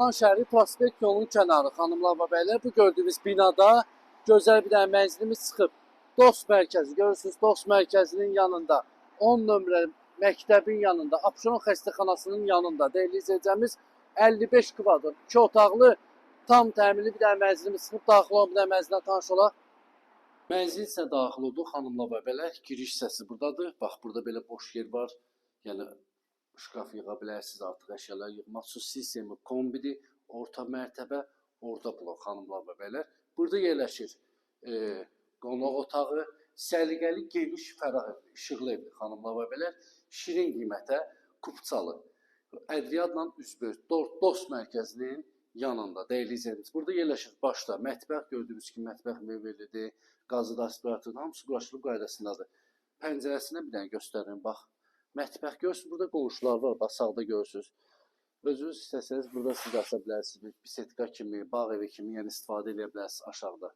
Şəhəri Prospekt yolunun kənarı, xanımlar və bəylər, bu gördüyünüz binada gözəl bir dənə mənzilimiz çıxıb. Dost mərkəzi, görürsünüz, Dost mərkəzinin yanında, 10 nömrəli məktəbin yanında, Abşeron xəstəxanasının yanında, deyirli izləyəcəyimiz 55 kvadrat, 2 otaqlı, tam təmirli bir dənə mənzilimiz çıxıb. Daxil olan bir dənə mənzilə tanış olaq. Mənzil isə daxil oldu, xanımlar və bəylər, giriş hissəsi buradadır. Bax, burada belə boş yer var, yəni şkaf yığa bilərsiniz, artıq əşyalar yığmaq. Su sistemi kombidir, orta mərtəbə, orta blok, xanımlar və bəylər. Burada yerləşir qonaq otağı, səliqəli, geniş, fərah evdir, işıqlı evdir, xanımlar və bəylər. Şirin qiymətə, kupçalı, ədviyyatla üzböz, Dost mərkəzinin yanında, deyirli izləyicimiz. Burada yerləşir başda mətbəx, gördüyünüz kimi mətbəx mebelidir, qazı aspirator, hamısı quraşdırılıb qaydasındadır. Pəncərəsinə bir dənə göstərin, bax. Mətbəx görürsünüz, burada qonşular var, bax sağda görürsünüz. Özünüz istəsəniz burada siz aça bilərsiniz, bisetka kimi, bağ evi kimi, yəni istifadə edə bilərsiniz aşağıda.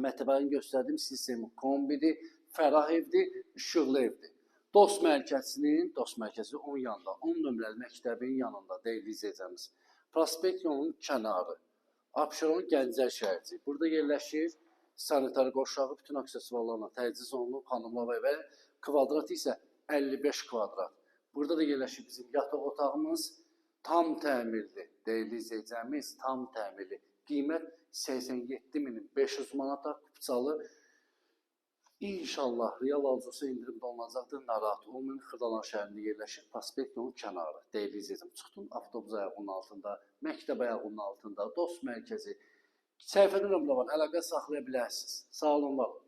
Mətbəxini göstərdiyim sistemi kombidir, fərah evdir, işıqlı evdir. Dost mərkəzi 10 yanında, 10 nömrəli məktəbin yanında, deyirli izləyəcəyimiz. Prospekt yolunun kənarı, Abşeron Gəncər şəhərci. Burada yerləşir sanitar qoşağı, bütün aksesuarlarla təchiz olunub, xanımlar və bəylər. Kvadrat isə 55 kvadrat. Burada da yerləşir bizim yataq otağımız, tam təmirli, deyirli izləyəcəyimiz, tam təmirli. Qiymət 87.500 manata, kupçalı. İnşallah real alıcısı indirimdə olunacaqdır, narahat olmayın. Xırdalan şəhərində yerləşir, Prospekt yolunun kənarı, deyirli izləyəcəm. Çıxdın avtobus ayağının altında, məktəb ayağının altında, Dost mərkəzi. Səhifədə nömrə var, əlaqə saxlaya bilərsiniz. Sağ olun, var olun.